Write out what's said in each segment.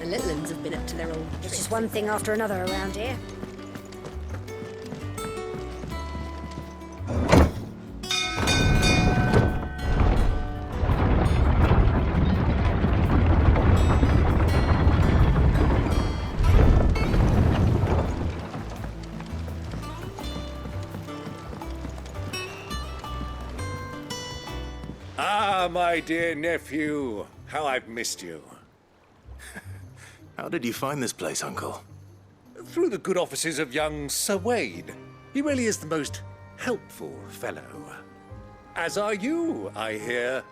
the little uns have been up to their old It's tricks. just one thing after another around here. Ah, my dear nephew. How I've missed you. How did you find this place, Uncle? Through the good offices of young Sir Wade. He really is the most helpful fellow. As are you, I hear.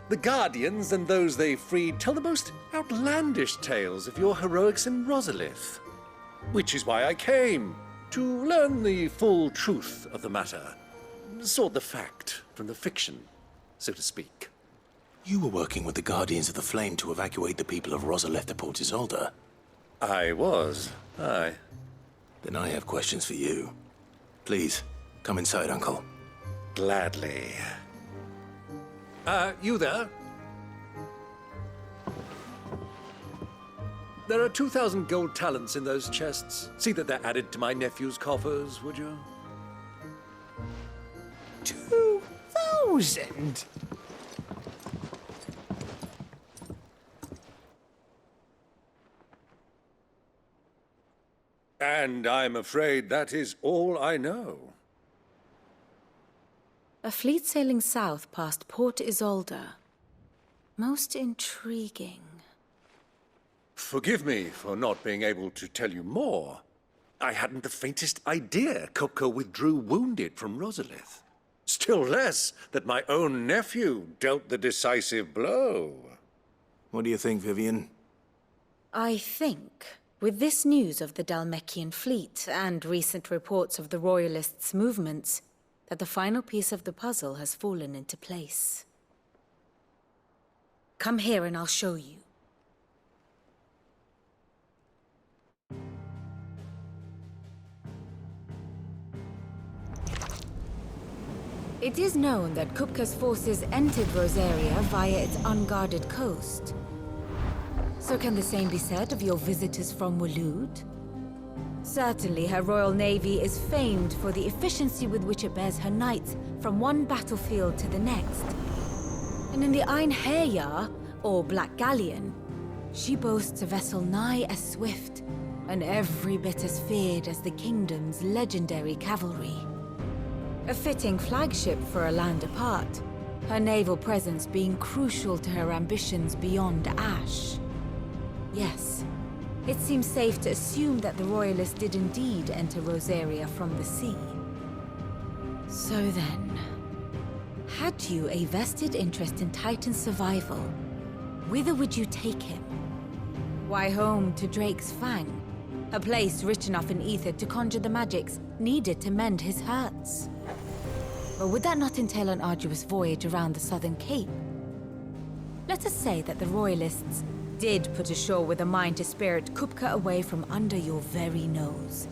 The Guardians and those they freed tell the most outlandish tales of your heroics in Rosalith. Which is why I came, to learn the full truth of the matter. Sort the fact from the fiction, so to speak. You were working with the Guardians of the Flame to evacuate the people of Rosalith to Port Isolde. I was, aye. Then I have questions for you. Please, come inside, Uncle. Gladly. You there? There are 2,000 gold talents in those chests. See that they're added to my nephew's coffers, would you? 2,000? And I'm afraid that is all I know. A fleet sailing south past Port Isolde. Most intriguing. Forgive me for not being able to tell you more. I hadn't the faintest idea Kupka withdrew wounded from Rosalith. Still less that my own nephew dealt the decisive blow. What do you think, Vivian? I think, with this news of the Dalmekian fleet and recent reports of the Royalists' movements, that the final piece of the puzzle has fallen into place. Come here and I'll show you. It is known that Kupka's forces entered Rosaria via its unguarded coast. So can the same be said of your visitors from Waloed? Certainly, her Royal Navy is famed for the efficiency with which it bears her knights from one battlefield to the next. And in the Einherjar, or Black Galleon, she boasts a vessel nigh as swift and every bit as feared as the kingdom's legendary cavalry. A fitting flagship for a land apart, her naval presence being crucial to her ambitions beyond Ash. Yes, it seems safe to assume that the Royalists did indeed enter Rosaria from the sea. So then, had you a vested interest in Titan's survival, whither would you take him? Why, home to Drake's Fang, a place rich enough in ether to conjure the magics needed to mend his hurts. Or would that not entail an arduous voyage around the Southern Cape? Let us say that the Royalists did put ashore with a mind to spirit Kupka away from under your very nose.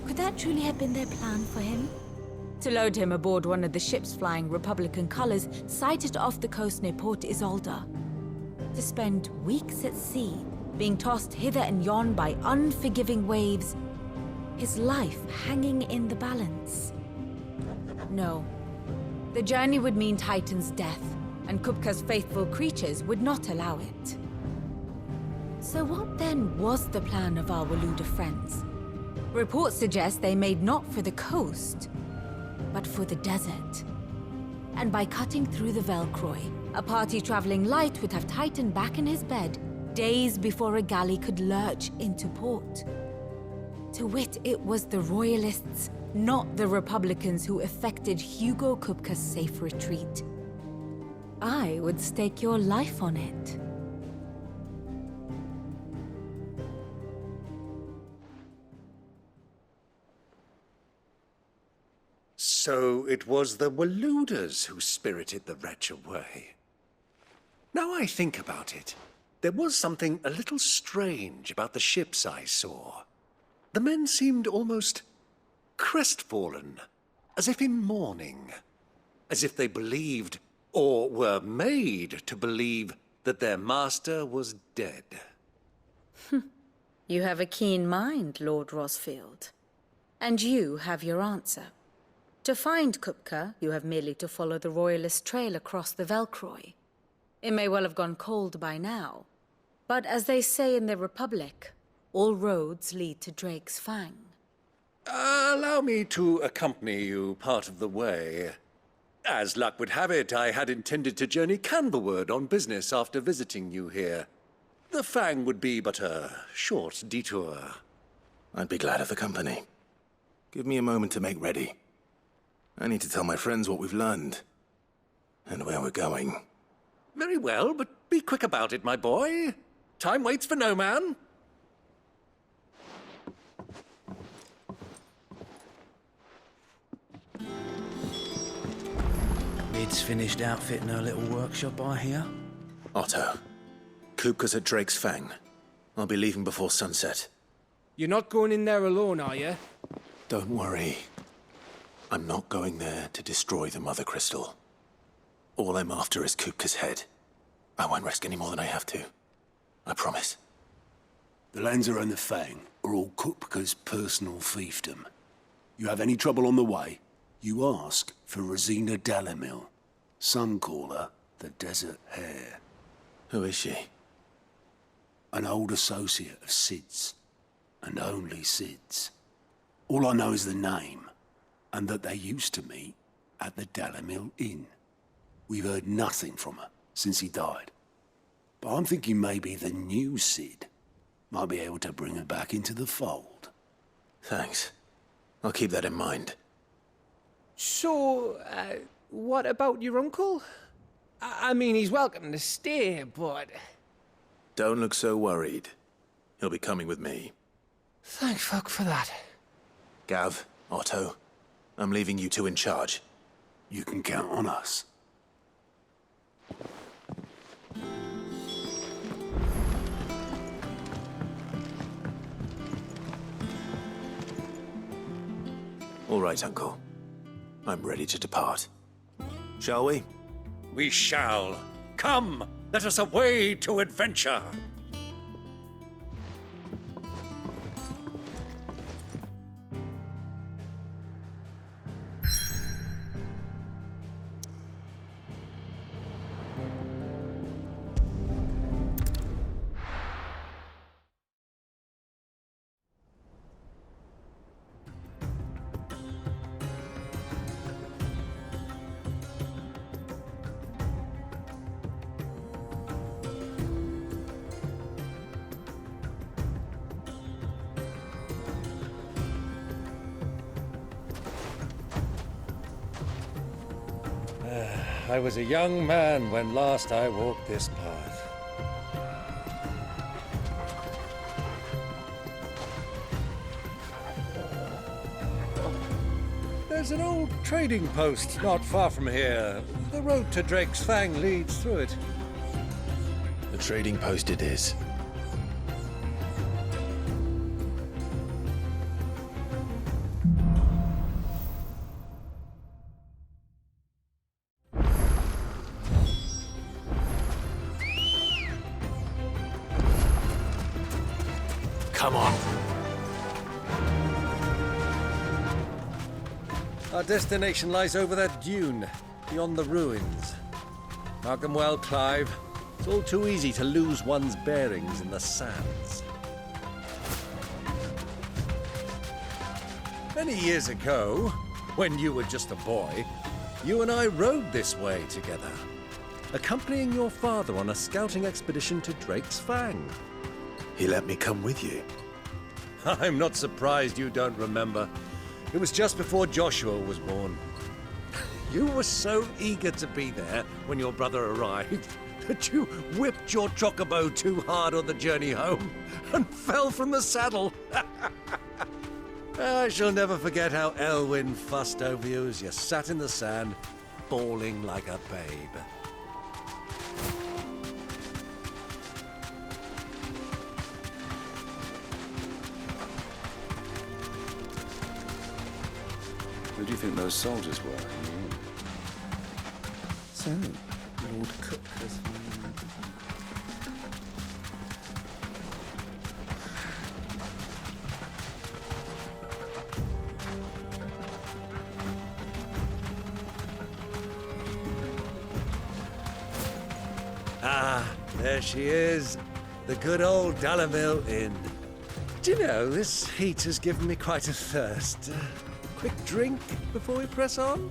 Could that truly have been their plan for him? To load him aboard one of the ships flying Republican colors sighted off the coast near Port Isolde. To spend weeks at sea, being tossed hither and yon by unforgiving waves, his life hanging in the balance. No. The journey would mean Titan's death, and Kupka's faithful creatures would not allow it. So what then was the plan of our Waluda friends? Reports suggest they made not for the coast, but for the desert. And by cutting through the Velcroy, a party traveling light would have Titan back in his bed days before a galley could lurch into port. To wit, it was the Royalists, not the Republicans, who effected Hugo Kupka's safe retreat. I would stake your life on it. So it was the Waludas who spirited the wretch away. Now I think about it, there was something a little strange about the ships I saw. The men seemed almost crestfallen, as if in mourning, as if they believed, or were made to believe, that their master was dead. You have a keen mind, Lord Rosfield. And you have your answer. To find Kupka, you have merely to follow the Royalist trail across the Velcroy. It may well have gone cold by now, but as they say in the Republic, all roads lead to Drake's Fang. Allow me to accompany you part of the way. As luck would have it, I had intended to journey Canberward on business after visiting you here. The Fang would be but a short detour. I'd be glad of the company. Give me a moment to make ready. I need to tell my friends what we've learned. And where we're going. Very well, but be quick about it, my boy. Time waits for no man. Mid's finished outfitting her little workshop, I hear. Otto, Kupka's at Drake's Fang. I'll be leaving before sunset. You're not going in there alone, are you? Don't worry. I'm not going there to destroy the Mother Crystal. All I'm after is Kupka's head. I won't risk any more than I have to. I promise. The Lancer and the Fang are all Kupka's personal fiefdom. You have any trouble on the way, you ask for Rosina Dalamil, Suncaller, the Desert Hare. Who is she? An old associate of Sid's, and only Sid's. All I know is the name, and that they used to meet at the Dalamil Inn. We've heard nothing from her since he died. But I'm thinking maybe the new Sid might be able to bring her back into the fold. Thanks. I'll keep that in mind. So, what about your uncle? I mean, he's welcome to stay, but... Don't look so worried. He'll be coming with me. Thank fuck for that. Gav, Otto, I'm leaving you two in charge. You can count on us. All right, Uncle. I'm ready to depart. Shall we? We shall. Come, let us away to adventure. I was a young man when last I walked this path. There's an old trading post not far from here. The road to Drake's Fang leads through it. The trading post it is. Come on. Our destination lies over that dune, beyond the ruins. Mark them well, Clive. It's all too easy to lose one's bearings in the sands. Many years ago, when you were just a boy, you and I rode this way together, accompanying your father on a scouting expedition to Drake's Fang. He let me come with you. I'm not surprised you don't remember. It was just before Joshua was born. You were so eager to be there when your brother arrived that you whipped your chocobo too hard on the journey home and fell from the saddle. I shall never forget how Elwyn fussed over you as you sat in the sand, bawling like a babe. Who do you think those soldiers were? So, Lord Cook has... Ah, there she is. The good old Dalamil Inn. Do you know, this heat has given me quite a thirst. Quick drink before we press on?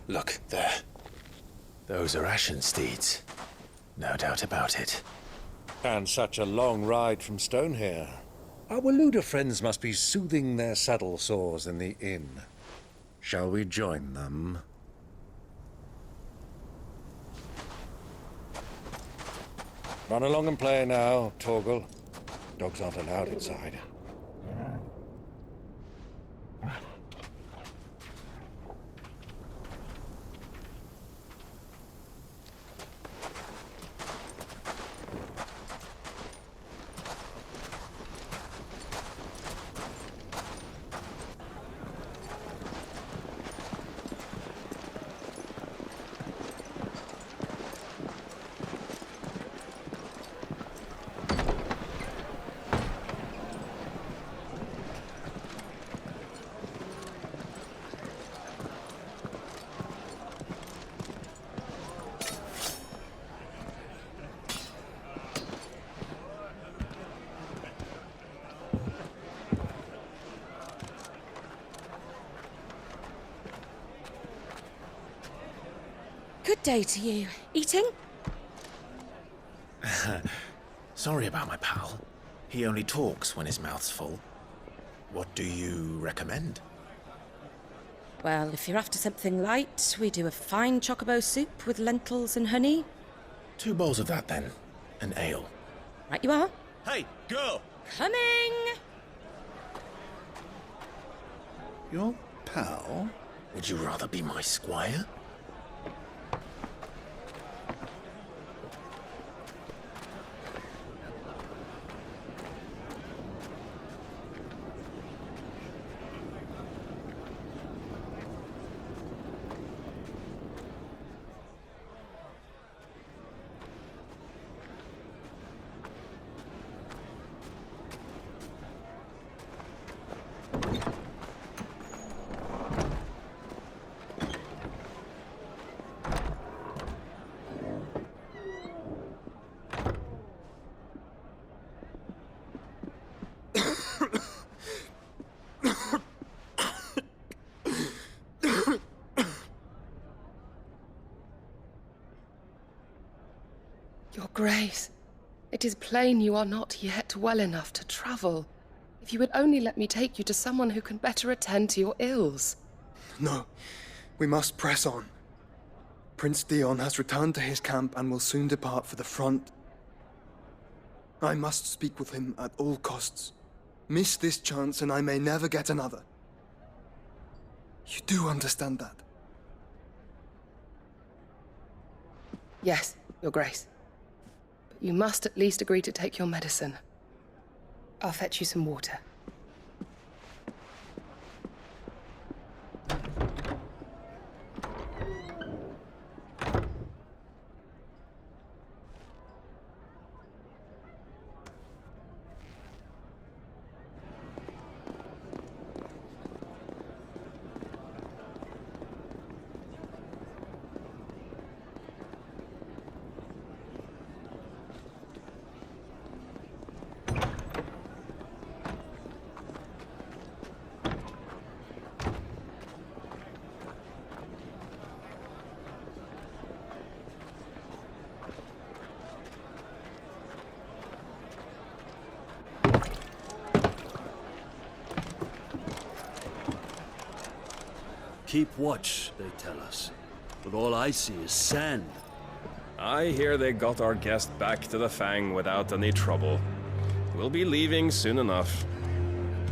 Look, there. Those are Ashen steeds. No doubt about it. And such a long ride from Stonehere. Our Waluda friends must be soothing their saddle sores in the inn. Shall we join them? Run along and play now, Torgal. Dogs aren't allowed inside. Good day to you. Eating? Sorry about my pal. He only talks when his mouth's full. What do you recommend? Well, if you're after something light, we do a fine chocobo soup with lentils and honey. 2 bowls of that, then. An ale. Right you are. Hey, girl! Coming! Your pal? Would you rather be my squire? Your Grace, it is plain you are not yet well enough to travel. If you would only let me take you to someone who can better attend to your ills. No, we must press on. Prince Dion has returned to his camp and will soon depart for the front. I must speak with him at all costs. Miss this chance and I may never get another. You do understand that? Yes, Your Grace. But you must at least agree to take your medicine. I'll fetch you some water. Keep watch, they tell us. But all I see is sand. I hear they got our guest back to the Fang without any trouble. We'll be leaving soon enough.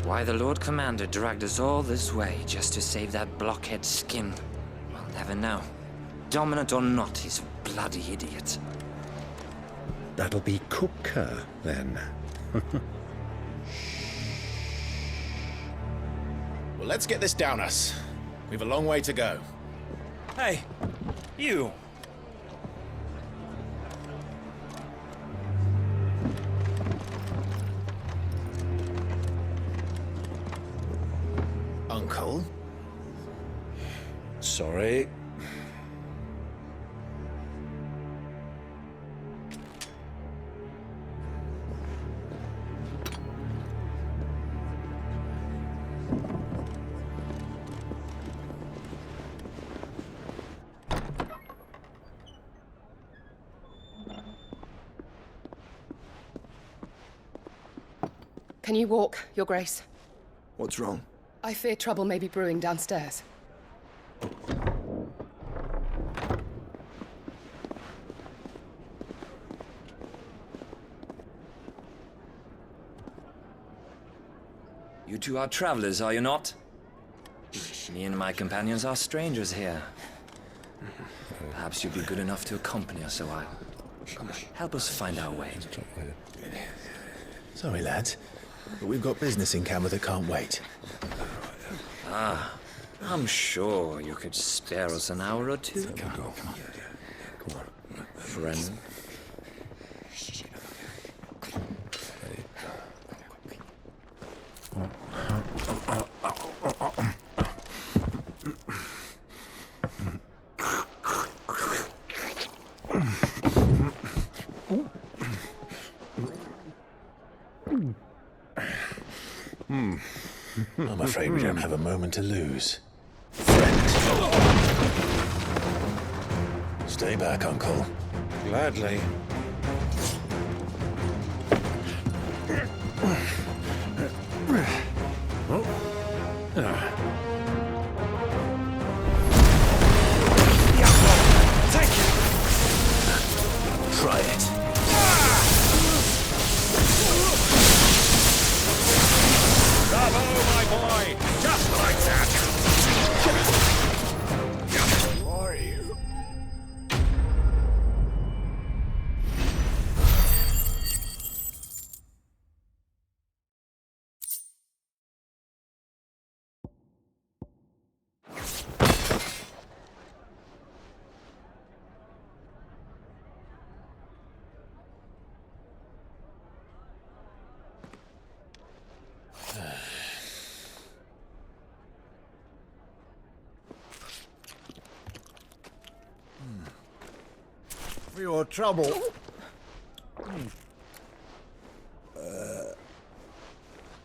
Why the Lord Commander dragged us all this way just to save that blockhead skin, we'll never know. Dominant or not, he's a bloody idiot. That'll be Kupka, then. Well, let's get this down us. We've a long way to go. Hey, you! Uncle? Sorry. Can you walk, Your Grace? What's wrong? I fear trouble may be brewing downstairs. You two are travelers, are you not? Me and my companions are strangers here. Perhaps you'd be good enough to accompany us a while. Help us find our way. Sorry, lads, but we've got business in camera that can't wait. Ah, I'm sure you could spare us an hour or two. Come on. Friend. I'm afraid we don't have a moment to lose. Friend. Stay back, Uncle. Gladly. Try it. Bravo, my boy! Just like that! Who are you? For your trouble.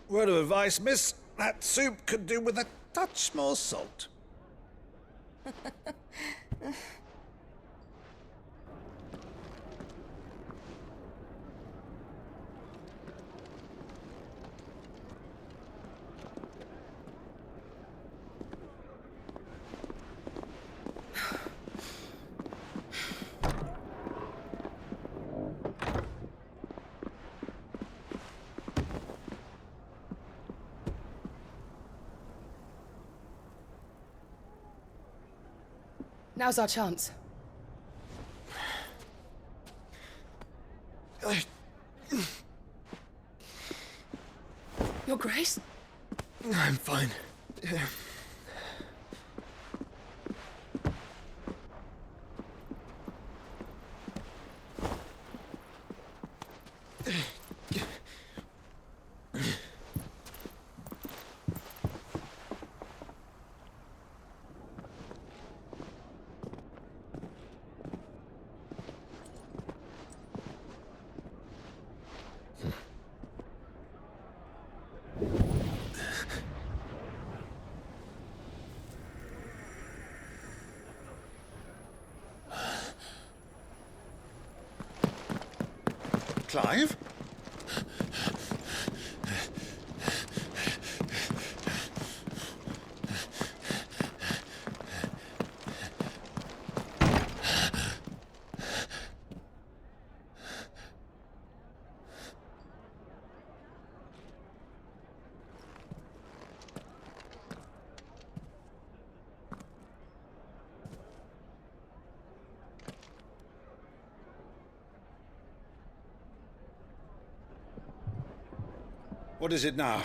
Word of advice, miss. That soup could do with a touch more salt. Now's our chance. Your Grace? I'm fine. Clive? What is it now?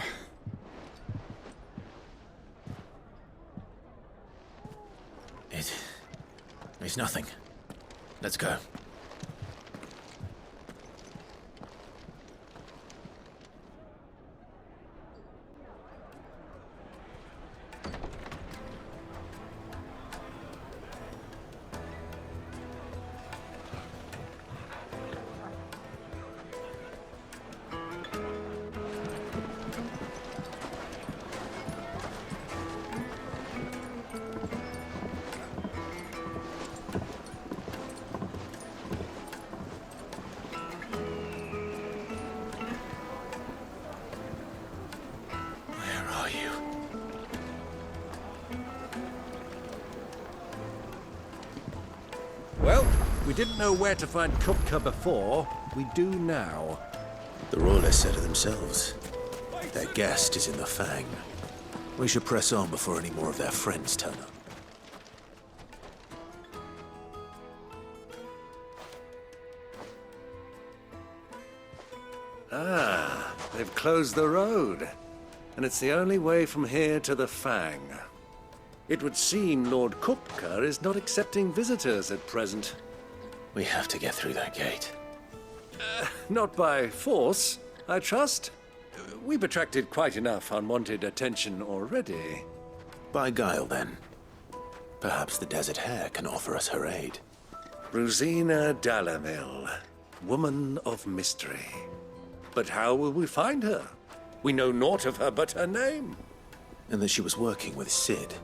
It's nothing. Let's go. Well, we didn't know where to find Kupka before. We do now. The royalists said it themselves. Their guest is in the Fang. We should press on before any more of their friends turn up. Ah, they've closed the road. And it's the only way from here to the Fang. It would seem Lord Kupka is not accepting visitors at present. We have to get through that gate. Not by force, I trust. We've attracted quite enough unwanted attention already. By guile, then. Perhaps the Desert Hare can offer us her aid. Rosina Dalamil, woman of mystery. But how will we find her? We know naught of her but her name. And that she was working with Sid.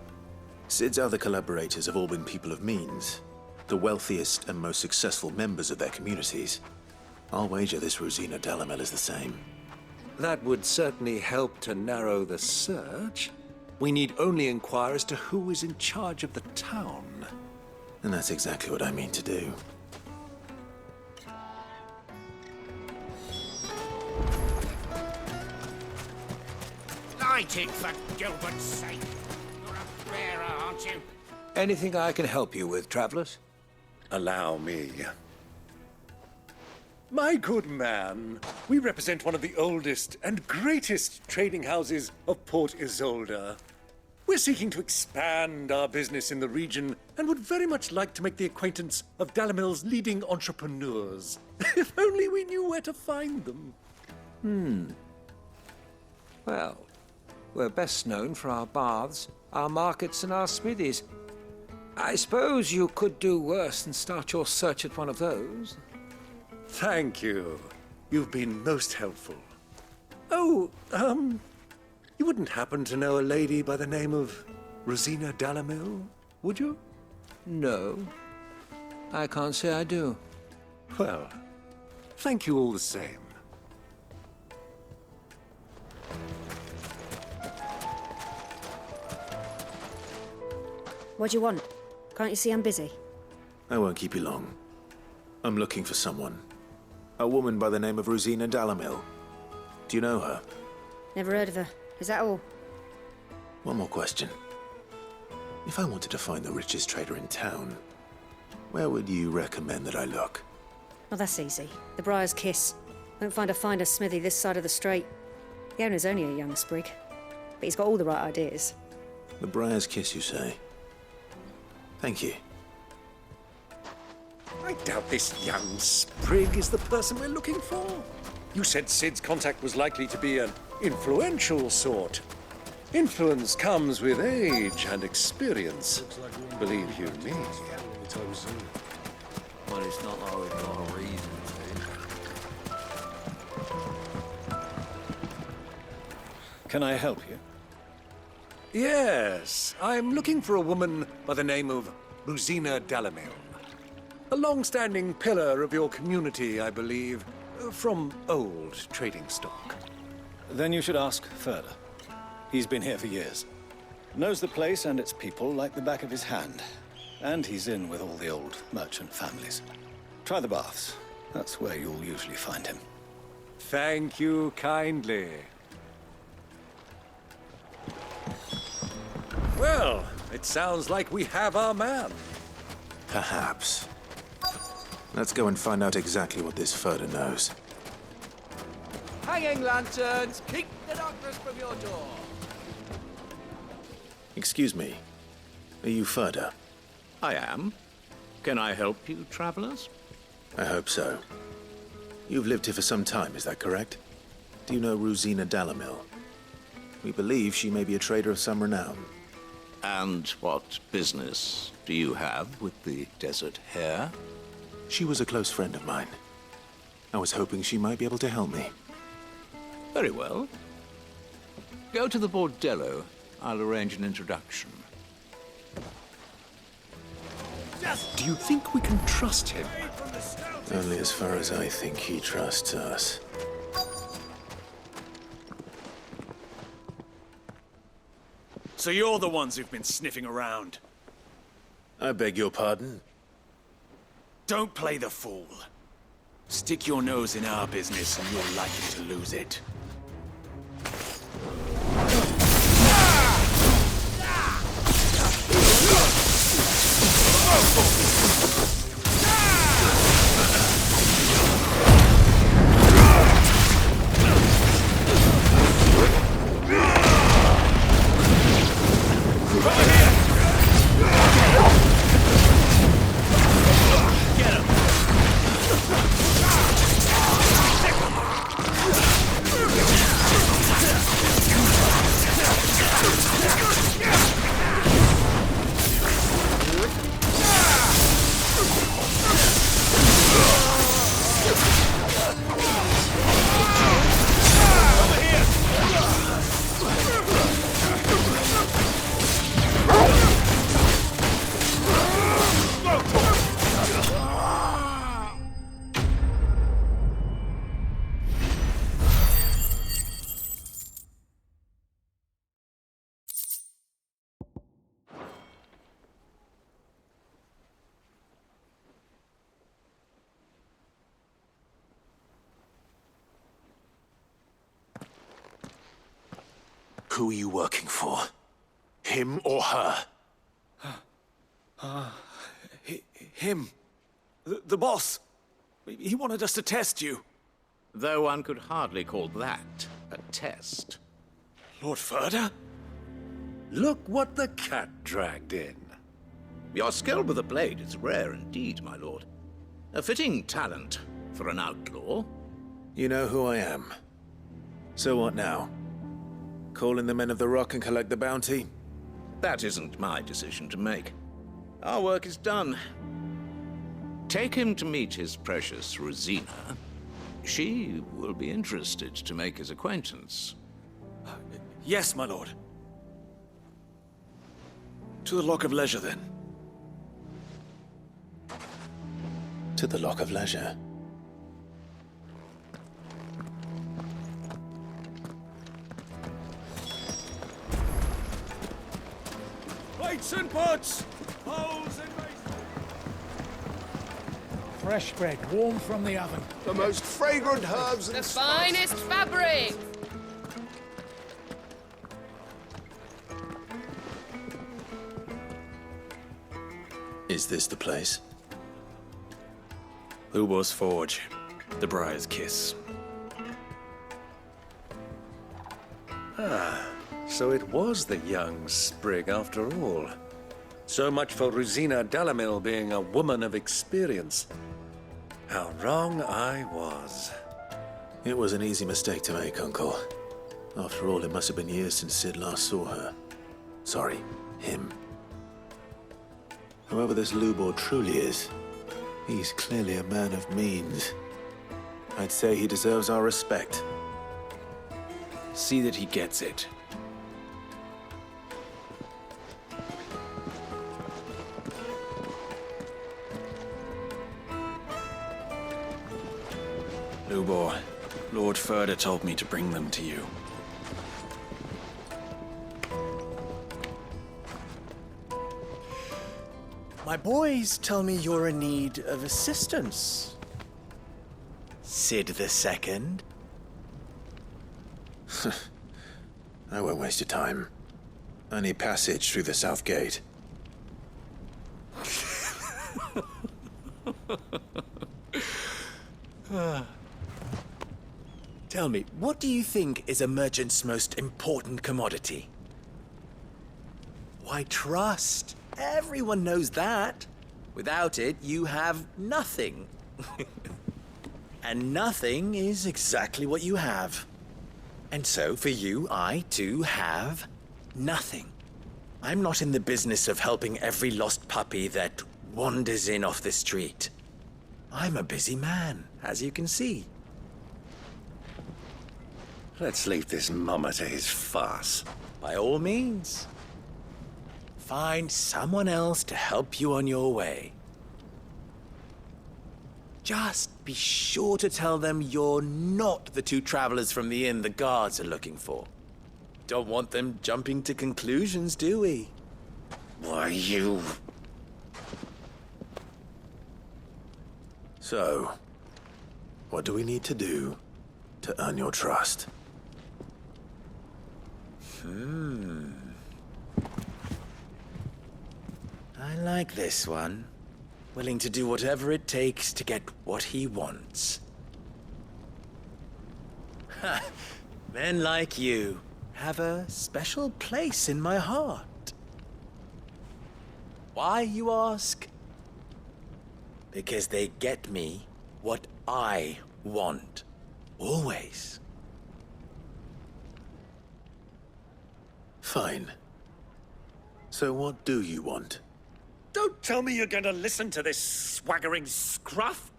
Sid's other collaborators have all been people of means, the wealthiest and most successful members of their communities. I'll wager this Rosina Dalamel is the same. That would certainly help to narrow the search. We need only inquire as to who is in charge of the town. And that's exactly what I mean to do. Light it, for Gilbert's sake. You're a bearer, aren't you? Anything I can help you with, travelers? Allow me. My good man, we represent one of the oldest and greatest trading houses of Port Isolde. We're seeking to expand our business in the region and would very much like to make the acquaintance of Dalamil's leading entrepreneurs. If only we knew where to find them. Well, we're best known for our baths, our markets, and our smithies. I suppose you could do worse than start your search at one of those. Thank you. You've been most helpful. Oh, you wouldn't happen to know a lady by the name of Rosina Dalamil, would you? No, I can't say I do. Well, thank you all the same. What do you want? Can't you see I'm busy? I won't keep you long. I'm looking for someone. A woman by the name of Rosina Dalamil. Do you know her? Never heard of her. Is that all? One more question. If I wanted to find the richest trader in town, where would you recommend that I look? Oh, that's easy. The Briar's Kiss. Won't find a finer smithy this side of the strait. The owner's only a young sprig, but he's got all the right ideas. The Briar's Kiss, you say? Thank you. I doubt this young sprig is the person we're looking for. You said Sid's contact was likely to be an influential sort. Influence comes with age and experience, believe you me. But it's not like we've got a reason to. Can I help you? Yes, I'm looking for a woman by the name of Rosina Dalamil. A long-standing pillar of your community, I believe, from old trading stock. Then you should ask further. He's been here for years. Knows the place and its people like the back of his hand. And he's in with all the old merchant families. Try the baths. That's where you'll usually find him. Thank you kindly. Well, it sounds like we have our man. Perhaps. Let's go and find out exactly what this Furder knows. Hey, hanging lanterns! Keep the darkness from your door! Excuse me. Are you Ferda? I am. Can I help you, travelers? I hope so. You've lived here for some time, is that correct? Do you know Rosina Dalamil? We believe she may be a trader of some renown. And what business do you have with the Desert Hare? She was a close friend of mine. I was hoping she might be able to help me. Very well. Go to the Bordello. I'll arrange an introduction. Do you think we can trust him? Only as far as I think he trusts us. So you're the ones who've been sniffing around. I beg your pardon? Don't play the fool. Stick your nose in our business and you're likely to lose it. Who are you working for? Him or her? Him. The boss. He wanted us to test you. Though one could hardly call that a test. Lord Ferda? Look what the cat dragged in. Your skill with a blade is rare indeed, my lord. A fitting talent for an outlaw. You know who I am. So what now? Call in the men of the Rock and collect the bounty? That isn't my decision to make. Our work is done. Take him to meet his precious Rosina. She will be interested to make his acquaintance. Yes, my lord. To the Lock of Leisure, then. To the Lock of Leisure. Plates and pots! Bowls and Fresh bread, warm from the oven. The most fragrant herbs and The finest fabric! Is this the place? Ubor's Forge. The Briar's Kiss. So it was the young sprig after all. So much for Rosina Dalamil being a woman of experience. How wrong I was. It was an easy mistake to make, Uncle. After all, it must have been years since Sid last saw her. Sorry, him. Whoever this Lubor truly is, he's clearly a man of means. I'd say he deserves our respect. See that he gets it. Lubor, Lord Ferda told me to bring them to you. My boys tell me you're in need of assistance. Sid the Second? I won't waste your time. I need passage through the south gate. Tell me, what do you think is a merchant's most important commodity? Why, trust. Everyone knows that. Without it, you have nothing. And nothing is exactly what you have. And so, for you, I, too, have nothing. I'm not in the business of helping every lost puppy that wanders in off the street. I'm a busy man, as you can see. Let's leave this mummer to his farce. By all means. Find someone else to help you on your way. Just be sure to tell them you're not the two travelers from the inn the guards are looking for. Don't want them jumping to conclusions, do we? Why, you... So, what do we need to do to earn your trust? I like this one. Willing to do whatever it takes to get what he wants. Ha! Men like you have a special place in my heart. Why, you ask? Because they get me what I want. Always. Fine. So what do you want? Don't tell me you're going to listen to this swaggering scruff!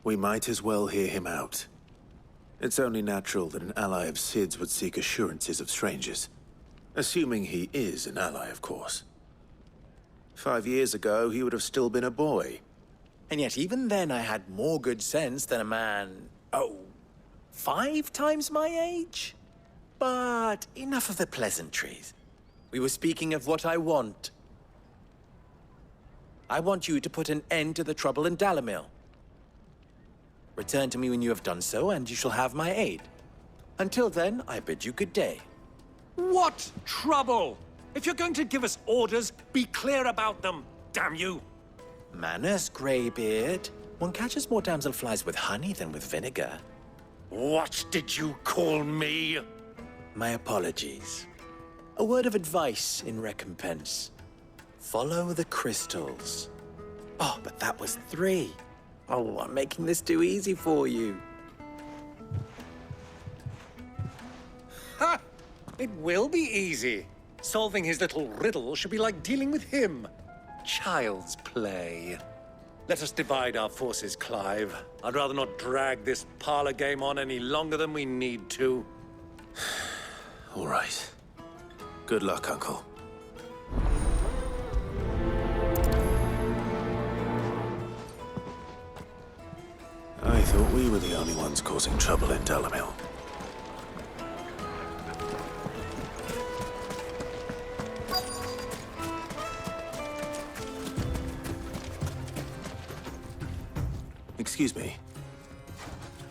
We might as well hear him out. It's only natural that an ally of Sid's would seek assurances of strangers. Assuming he is an ally, of course. 5 years ago, he would have still been a boy. And yet even then I had more good sense than a man, 5 times my age? But enough of the pleasantries. We were speaking of what I want. I want you to put an end to the trouble in Dalamil. Return to me when you have done so, and you shall have my aid. Until then, I bid you good day. What trouble? If you're going to give us orders, be clear about them, damn you! Manners, Greybeard. One catches more damselflies with honey than with vinegar. What did you call me? My apologies. A word of advice in recompense. Follow the crystals. Oh, but that was 3. Oh, I'm making this too easy for you. Ha! It will be easy. Solving his little riddle should be like dealing with him. Child's play. Let us divide our forces, Clive. I'd rather not drag this parlor game on any longer than we need to. All right. Good luck, Uncle. I thought we were the only ones causing trouble in Dalamil. Excuse me.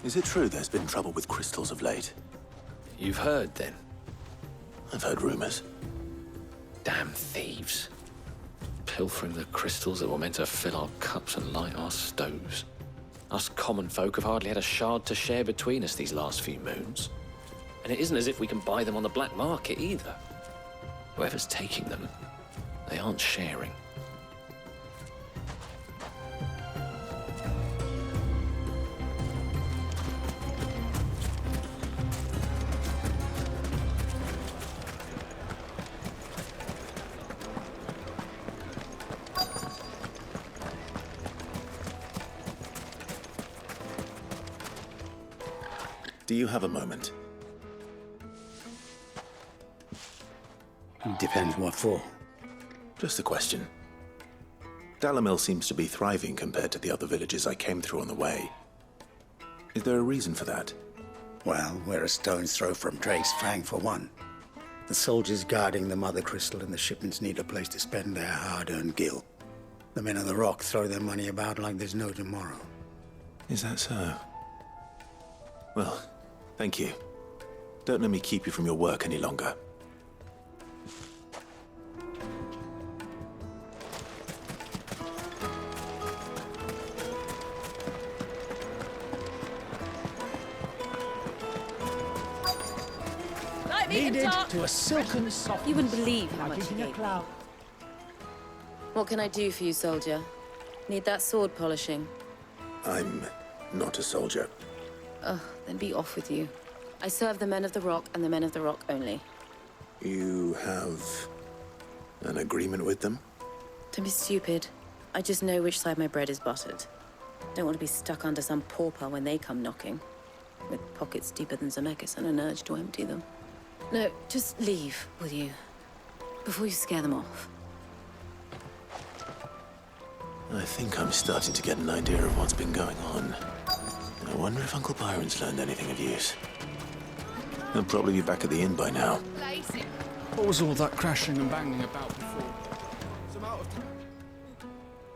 Is it true there's been trouble with crystals of late? You've heard, then? I've heard rumors. Damn thieves. Pilfering the crystals that were meant to fill our cups and light our stoves. Us common folk have hardly had a shard to share between us these last few moons. And it isn't as if we can buy them on the black market either. Whoever's taking them, they aren't sharing. Do you have a moment? Depends what for. Just a question. Dalamil seems to be thriving compared to the other villages I came through on the way. Is there a reason for that? Well, we're a stone's throw from Drake's Fang, for one. The soldiers guarding the Mother Crystal and the shipments need a place to spend their hard-earned gil. The men of the Rock throw their money about like there's no tomorrow. Is that so? Well, thank you. Don't let me keep you from your work any longer. needed to a silken softness. You wouldn't believe how like much eating you a gave cloud. What can I do for you, soldier? Need that sword polishing? I'm not a soldier. Ugh, then be off with you. I serve the men of the Rock and the men of the Rock only. You have an agreement with them? Don't be stupid. I just know which side my bread is buttered. Don't want to be stuck under some pauper when they come knocking. With pockets deeper than Zemeckis and an urge to empty them. No, just leave, will you? Before you scare them off. I think I'm starting to get an idea of what's been going on. I wonder if Uncle Byron's learned anything of use. He'll probably be back at the inn by now. What was all that crashing and banging about before?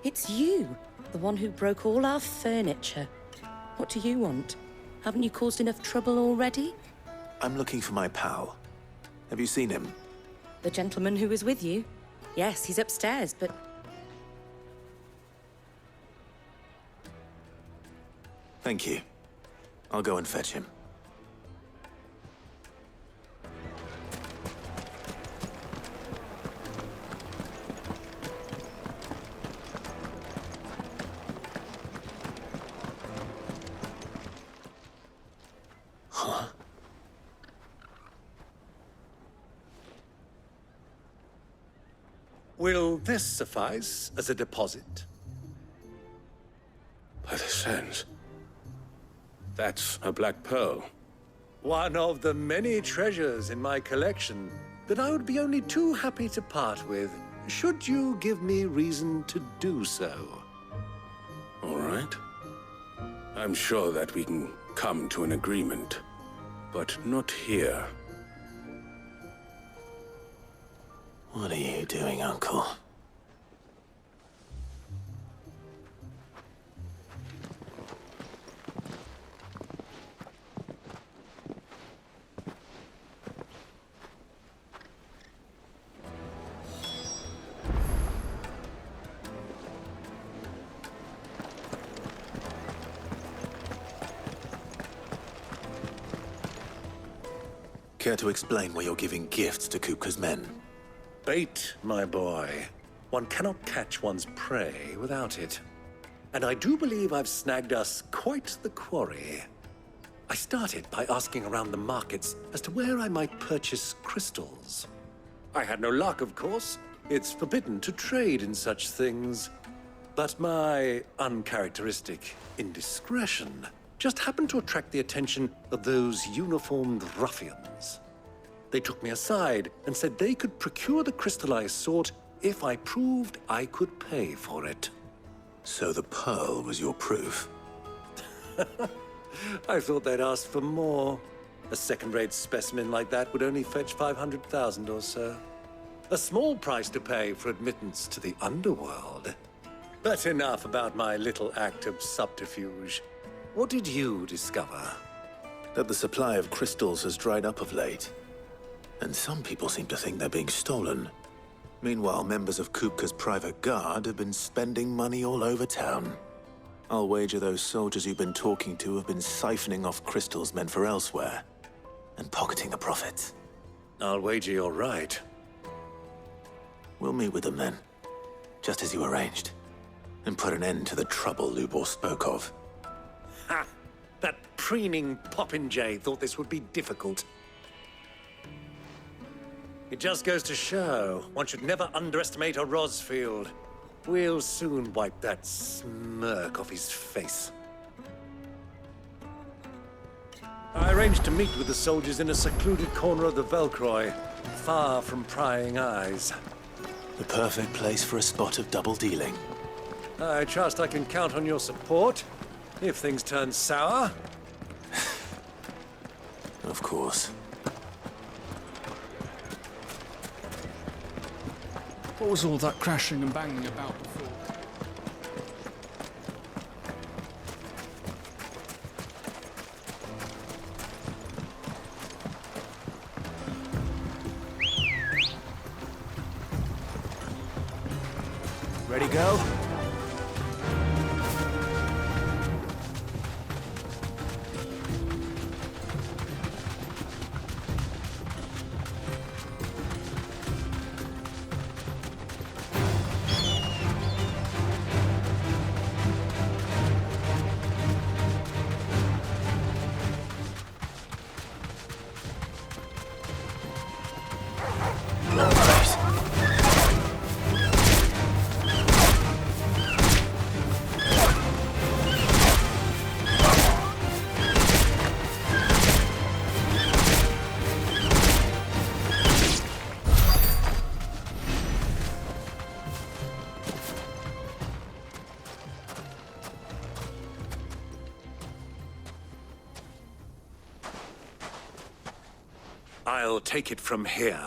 It's you, the one who broke all our furniture. What do you want? Haven't you caused enough trouble already? I'm looking for my pal. Have you seen him? The gentleman who was with you? Yes, he's upstairs, but... Thank you. I'll go and fetch him. Huh? Will this suffice as a deposit? By the sands. That's a black pearl. One of the many treasures in my collection that I would be only too happy to part with, should you give me reason to do so. All right. I'm sure that we can come to an agreement, but not here. What are you doing, Uncle? Care to explain why you're giving gifts to Kupka's men? Bait, my boy. One cannot catch one's prey without it. And I do believe I've snagged us quite the quarry. I started by asking around the markets as to where I might purchase crystals. I had no luck, of course. It's forbidden to trade in such things. But my uncharacteristic indiscretion just happened to attract the attention of those uniformed ruffians. They took me aside and said they could procure the crystal I sought if I proved I could pay for it. So the pearl was your proof? I thought they'd ask for more. A second-rate specimen like that would only fetch 500,000 or so. A small price to pay for admittance to the underworld. But enough about my little act of subterfuge. What did you discover? That the supply of crystals has dried up of late. And some people seem to think they're being stolen. Meanwhile, members of Kupka's private guard have been spending money all over town. I'll wager those soldiers you've been talking to have been siphoning off crystals meant for elsewhere, and pocketing the profits. I'll wager you're right. We'll meet with them then, just as you arranged, and put an end to the trouble Lubor spoke of. Ha! That preening popinjay thought this would be difficult. It just goes to show one should never underestimate a Rosfield. We'll soon wipe that smirk off his face. I arranged to meet with the soldiers in a secluded corner of the Velcroy, far from prying eyes. The perfect place for a spot of double dealing. I trust I can count on your support, if things turn sour. Of course. What was all that crashing and banging about before? Ready, go? I'll take it from here.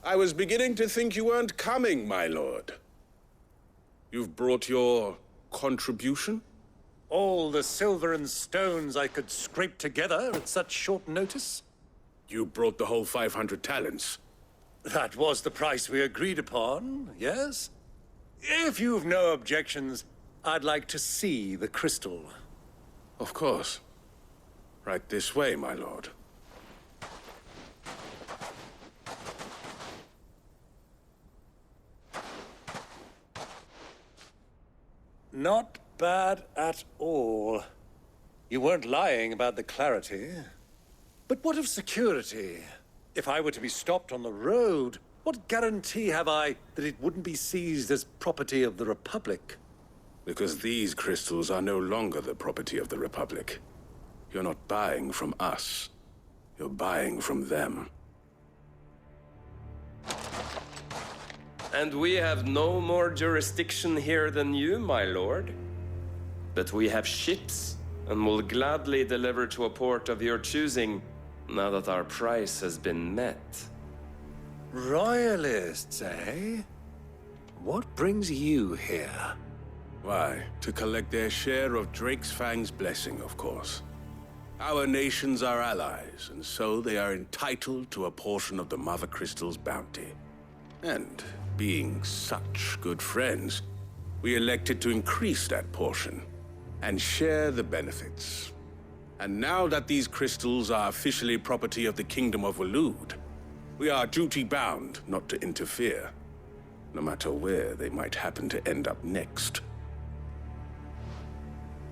I was beginning to think you weren't coming, my lord. You've brought your contribution? All the silver and stones I could scrape together at such short notice? You brought the whole 500 talents. That was the price we agreed upon, yes? If you've no objections, I'd like to see the crystal. Of course. Right this way, my lord. Not bad at all. You weren't lying about the clarity. But what of security? If I were to be stopped on the road, what guarantee have I that it wouldn't be seized as property of the Republic? Because these crystals are no longer the property of the Republic. You're not buying from us. You're buying from them. And we have no more jurisdiction here than you, my lord. But we have ships, and will gladly deliver to a port of your choosing, now that our price has been met. Royalists, eh? What brings you here? Why, to collect their share of Drake's Fang's blessing, of course. Our nations are allies, and so they are entitled to a portion of the Mother Crystal's bounty. And being such good friends, we elected to increase that portion and share the benefits. And now that these crystals are officially property of the Kingdom of Waloed, we are duty-bound not to interfere, no matter where they might happen to end up next.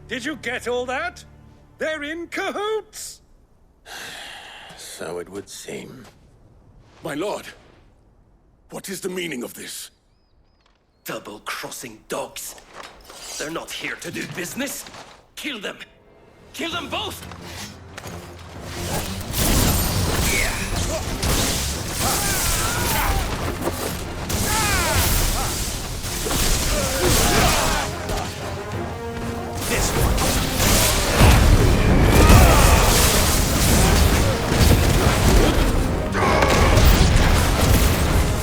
Did you get all that? They're in cahoots! So it would seem. My lord, what is the meaning of this? Double-crossing dogs. They're not here to do business. Kill them! Kill them both! This one!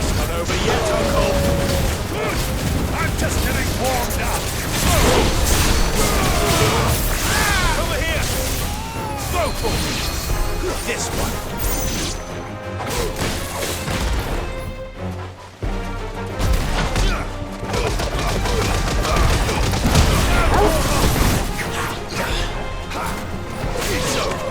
It's not over yet, Uncle! I'm just getting warmed up! Over here! Go for it! This one! It's over!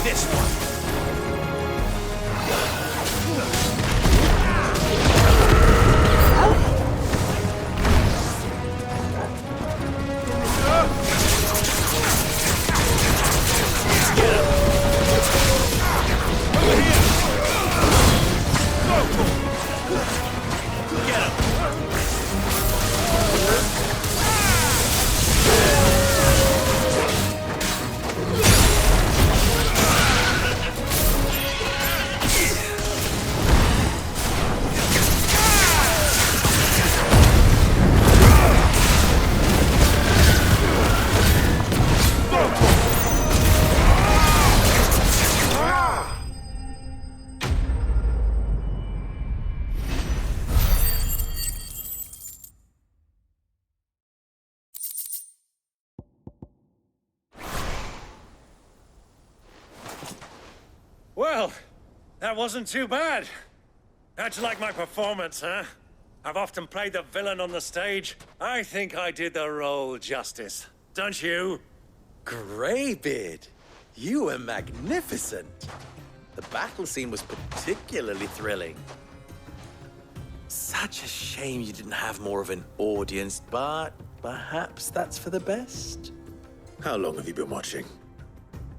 This one. Get him. Over here. Go. Get him. Well, that wasn't too bad. How'd you like my performance, huh? I've often played the villain on the stage. I think I did the role justice. Don't you? Greybeard, you were magnificent. The battle scene was particularly thrilling. Such a shame you didn't have more of an audience, but perhaps that's for the best. How long have you been watching?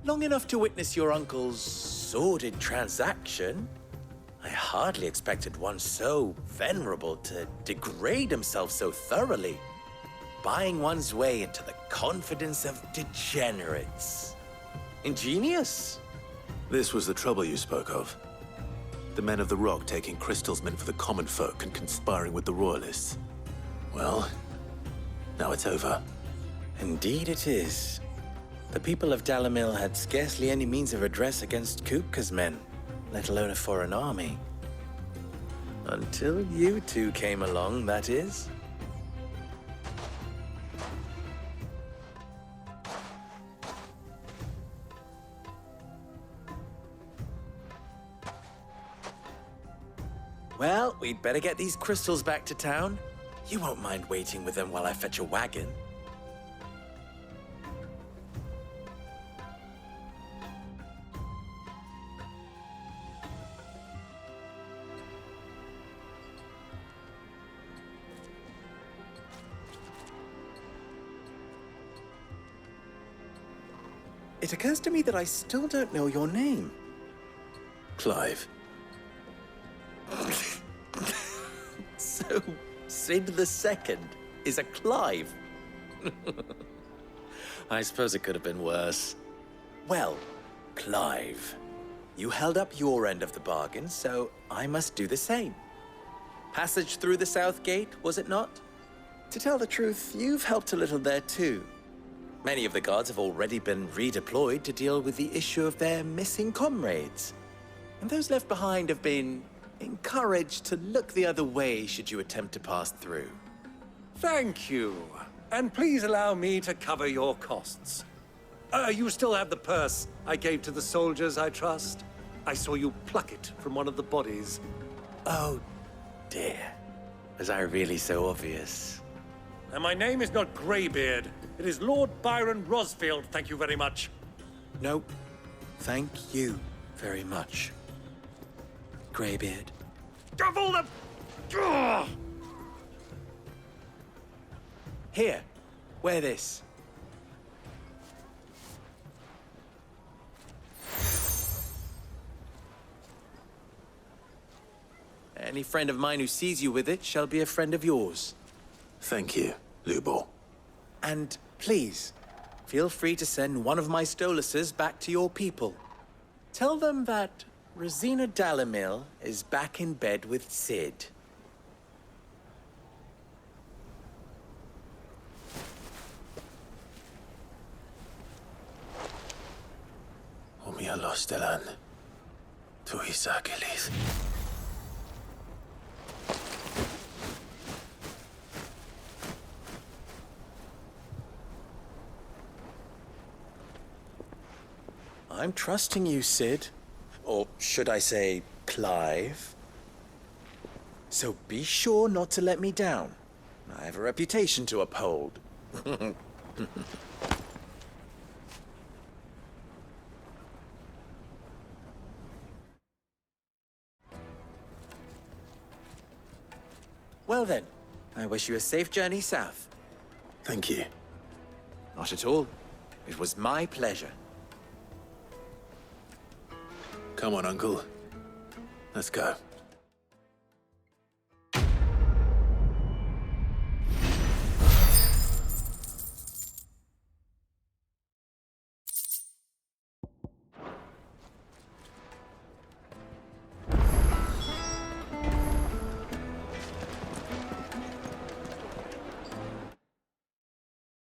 Long enough to witness your uncle's sordid transaction. I hardly expected one so venerable to degrade himself so thoroughly, buying one's way into the confidence of degenerates. Ingenious. This was the trouble you spoke of. The men of the Rock taking crystals meant for the common folk and conspiring with the Royalists. Well, now it's over. Indeed it is. The people of Dalamil had scarcely any means of redress against Kupka's men, let alone a foreign army. Until you two came along, that is. Well, we'd better get these crystals back to town. You won't mind waiting with them while I fetch a wagon. It occurs to me that I still don't know your name. Clive. So, Sid the Second is a Clive. I suppose it could have been worse. Well, Clive, you held up your end of the bargain, so I must do the same. Passage through the South Gate, was it not? To tell the truth, you've helped a little there too. Many of the guards have already been redeployed to deal with the issue of their missing comrades. And those left behind have been encouraged to look the other way should you attempt to pass through. Thank you. And please allow me to cover your costs. You still have the purse I gave to the soldiers, I trust? I saw you pluck it from one of the bodies. Oh, dear. Was I really so obvious? And my name is not Greybeard. It is Lord Byron Rosfield, thank you very much. No, thank you very much, Greybeard. Of all the... Ugh! Here, wear this. Any friend of mine who sees you with it shall be a friend of yours. Thank you, Lubo. And please, feel free to send one of my Stoluses back to your people. Tell them that Rosina Dalamil is back in bed with Sid. Omia Lostelan. Tuisa Achilles. I'm trusting you, Sid. Or should I say, Clive? So be sure not to let me down. I have a reputation to uphold. Well then, I wish you a safe journey south. Thank you. Not at all. It was my pleasure. Come on, Uncle. Let's go.